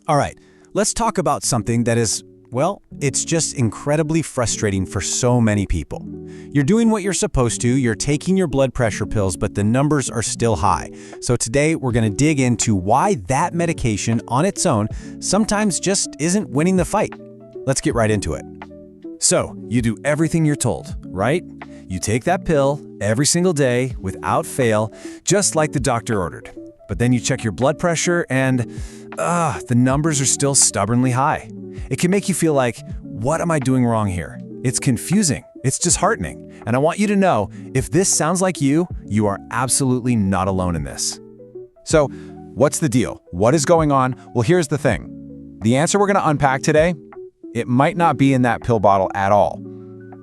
All right, let's talk about something that is, well, it's just incredibly frustrating for so many people. You're doing what you're supposed to, you're taking your blood pressure pills, but the numbers are still high. So today we're going to dig into why that medication on its own sometimes just isn't winning the fight. Let's get right into it. So, you do everything you're told, right? You take that pill every single day without fail, just like the doctor ordered. But then you check your blood pressure and, the numbers are still stubbornly high. It can make you feel like, what am I doing wrong here? It's confusing, it's disheartening, and I want you to know, if this sounds like you are absolutely not alone in this. So, what's the deal? What is going on? Well, here's the thing. The answer we're going to unpack today, it might not be in that pill bottle at all.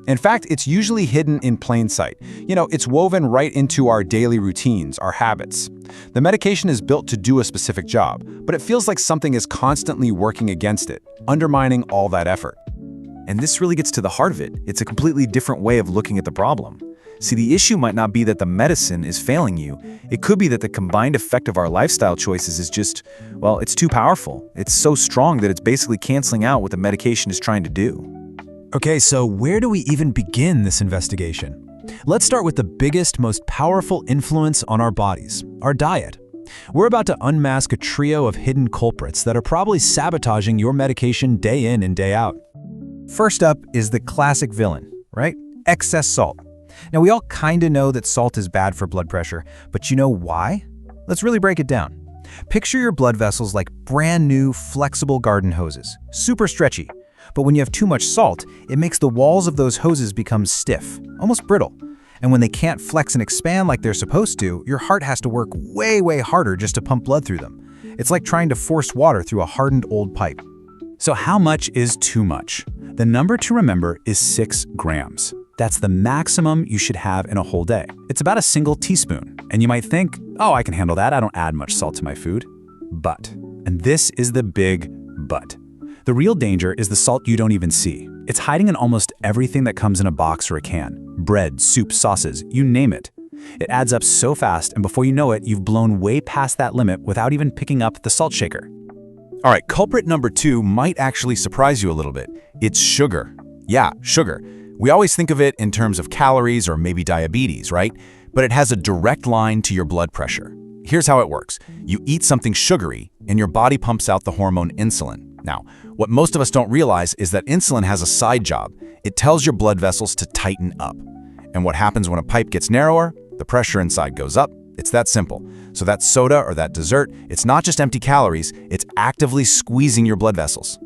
In fact, it's usually hidden in plain sight. It's woven right into our daily routines, our habits. The medication is built to do a specific job, but it feels like something is constantly working against it, undermining all that effort. And this really gets to the heart of it. It's a completely different way of looking at the problem. See, the issue might not be that the medicine is failing you. It could be that the combined effect of our lifestyle choices is just, well, it's too powerful. It's so strong that it's basically canceling out what the medication is trying to do. Okay, so where do we even begin this investigation? Let's start with the biggest, most powerful influence on our bodies, our diet. We're about to unmask a trio of hidden culprits that are probably sabotaging your medication day in and day out. First up is the classic villain, right? Excess salt. Now, we all kind of know that salt is bad for blood pressure, but you know why? Let's really break it down. Picture your blood vessels like brand new, flexible garden hoses, super stretchy. But when you have too much salt, it makes the walls of those hoses become stiff, almost brittle. And when they can't flex and expand like they're supposed to, your heart has to work way, way harder just to pump blood through them. It's like trying to force water through a hardened old pipe. So how much is too much? The number to remember is 6 grams. That's the maximum you should have in a whole day. It's about a single teaspoon. And you might think, oh, I can handle that. I don't add much salt to my food. But, and this is the big but, the real danger is the salt you don't even see. It's hiding in almost everything that comes in a box or a can. Bread, soup, sauces, you name it. It adds up so fast, and before you know it, you've blown way past that limit without even picking up the salt shaker. All right, culprit number 2 might actually surprise you a little bit. It's sugar. Yeah, sugar. We always think of it in terms of calories or maybe diabetes, right? But it has a direct line to your blood pressure. Here's how it works. You eat something sugary, and your body pumps out the hormone insulin. Now, what most of us don't realize is that insulin has a side job. It tells your blood vessels to tighten up. And what happens when a pipe gets narrower? The pressure inside goes up. It's that simple. So that soda or that dessert, it's not just empty calories, it's actively squeezing your blood vessels.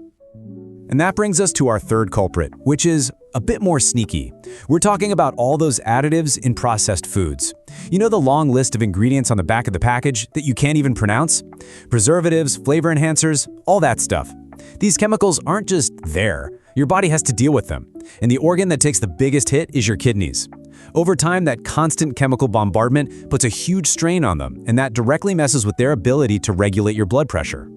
And that brings us to our third culprit, which is a bit more sneaky. We're talking about all those additives in processed foods. You know the long list of ingredients on the back of the package that you can't even pronounce? Preservatives, flavor enhancers, all that stuff. These chemicals aren't just there. Your body has to deal with them. And the organ that takes the biggest hit is your kidneys. Over time, that constant chemical bombardment puts a huge strain on them, and that directly messes with their ability to regulate your blood pressure.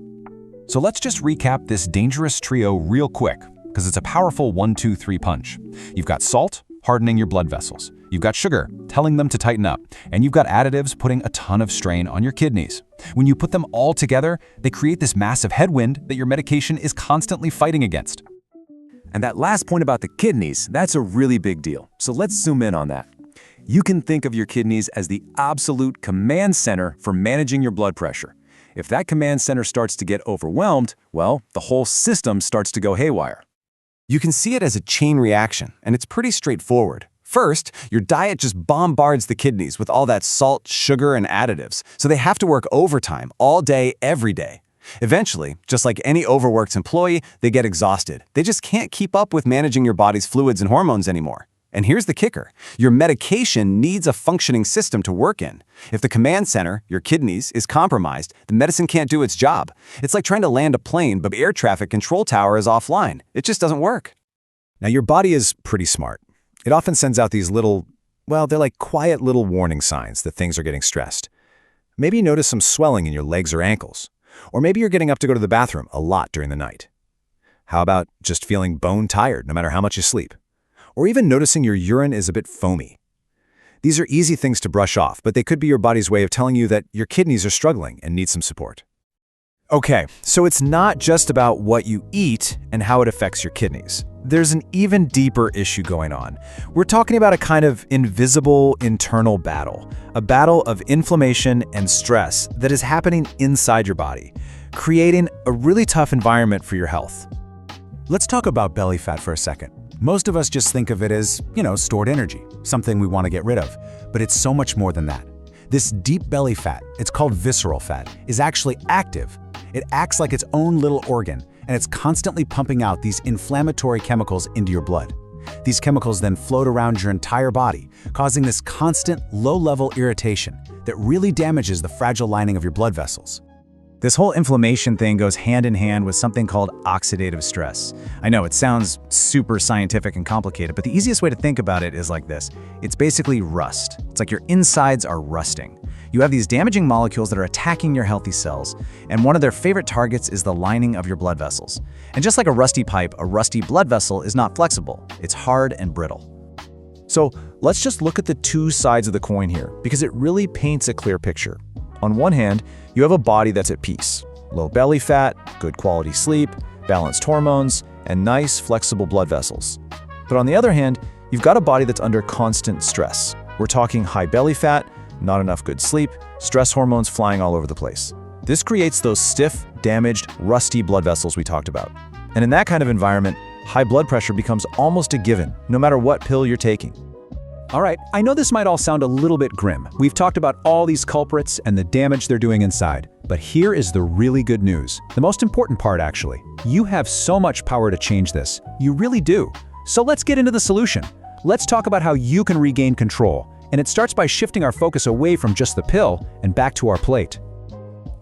So let's just recap this dangerous trio real quick, because it's a powerful 1-2-3 punch. You've got salt, hardening your blood vessels. You've got sugar, telling them to tighten up. And you've got additives putting a ton of strain on your kidneys. When you put them all together, they create this massive headwind that your medication is constantly fighting against. And that last point about the kidneys, that's a really big deal. So let's zoom in on that. You can think of your kidneys as the absolute command center for managing your blood pressure. If that command center starts to get overwhelmed, well, the whole system starts to go haywire. You can see it as a chain reaction, and it's pretty straightforward. First, your diet just bombards the kidneys with all that salt, sugar, and additives, so they have to work overtime all day, every day. Eventually, just like any overworked employee, they get exhausted. They just can't keep up with managing your body's fluids and hormones anymore. And here's the kicker. Your medication needs a functioning system to work in. If the command center, your kidneys, is compromised, the medicine can't do its job. It's like trying to land a plane, but the air traffic control tower is offline. It just doesn't work. Now, your body is pretty smart. It often sends out these little, well, they're like quiet little warning signs that things are getting stressed. Maybe you notice some swelling in your legs or ankles. Or maybe you're getting up to go to the bathroom a lot during the night. How about just feeling bone tired no matter how much you sleep? Or even noticing your urine is a bit foamy. These are easy things to brush off, but they could be your body's way of telling you that your kidneys are struggling and need some support. Okay, so it's not just about what you eat and how it affects your kidneys. There's an even deeper issue going on. We're talking about a kind of invisible internal battle, a battle of inflammation and stress that is happening inside your body, creating a really tough environment for your health. Let's talk about belly fat for a second. Most of us just think of it as, stored energy, something we want to get rid of. But it's so much more than that. This deep belly fat, it's called visceral fat, is actually active. It acts like its own little organ, and it's constantly pumping out these inflammatory chemicals into your blood. These chemicals then float around your entire body, causing this constant, low-level irritation that really damages the fragile lining of your blood vessels. This whole inflammation thing goes hand in hand with something called oxidative stress. I know it sounds super scientific and complicated, but the easiest way to think about it is like this. It's basically rust. It's like your insides are rusting. You have these damaging molecules that are attacking your healthy cells, and one of their favorite targets is the lining of your blood vessels. And just like a rusty pipe, a rusty blood vessel is not flexible. It's hard and brittle. So let's just look at the two sides of the coin here, because it really paints a clear picture. On one hand, you have a body that's at peace. Low belly fat, good quality sleep, balanced hormones, and nice, flexible blood vessels. But on the other hand, you've got a body that's under constant stress. We're talking high belly fat, not enough good sleep, stress hormones flying all over the place. This creates those stiff, damaged, rusty blood vessels we talked about. And in that kind of environment, high blood pressure becomes almost a given, no matter what pill you're taking. All right, I know this might all sound a little bit grim. We've talked about all these culprits and the damage they're doing inside. But here is the really good news. The most important part, actually. You have so much power to change this. You really do. So let's get into the solution. Let's talk about how you can regain control. And it starts by shifting our focus away from just the pill and back to our plate.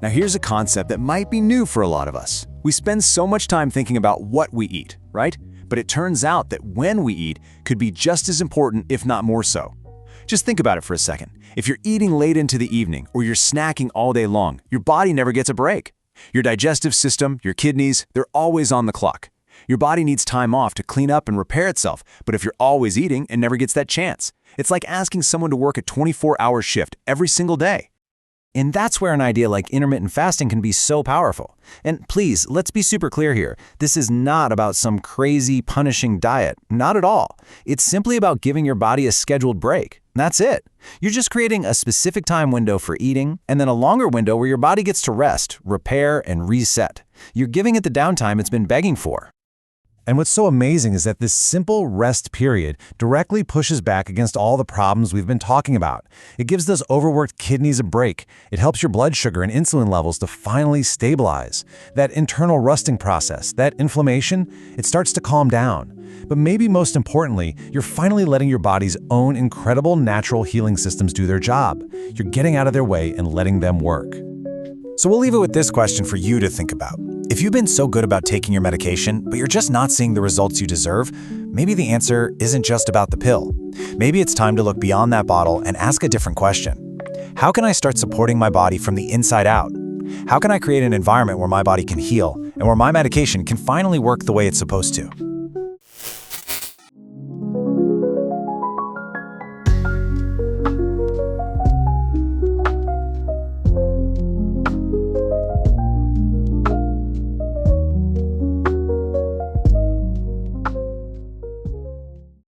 Now here's a concept that might be new for a lot of us. We spend so much time thinking about what we eat, right? But it turns out that when we eat could be just as important, if not more so. Just think about it for a second. If you're eating late into the evening or you're snacking all day long, your body never gets a break. Your digestive system, your kidneys, they're always on the clock. Your body needs time off to clean up and repair itself, but if you're always eating, it never gets that chance. It's like asking someone to work a 24-hour shift every single day. And that's where an idea like intermittent fasting can be so powerful. And please, let's be super clear here. This is not about some crazy, punishing diet. Not at all. It's simply about giving your body a scheduled break. That's it. You're just creating a specific time window for eating, and then a longer window where your body gets to rest, repair, and reset. You're giving it the downtime it's been begging for. And what's so amazing is that this simple rest period directly pushes back against all the problems we've been talking about. It gives those overworked kidneys a break. It helps your blood sugar and insulin levels to finally stabilize. That internal rusting process, that inflammation, it starts to calm down. But maybe most importantly, you're finally letting your body's own incredible natural healing systems do their job. You're getting out of their way and letting them work. So we'll leave it with this question for you to think about. If you've been so good about taking your medication, but you're just not seeing the results you deserve, maybe the answer isn't just about the pill. Maybe it's time to look beyond that bottle and ask a different question. How can I start supporting my body from the inside out? How can I create an environment where my body can heal and where my medication can finally work the way it's supposed to?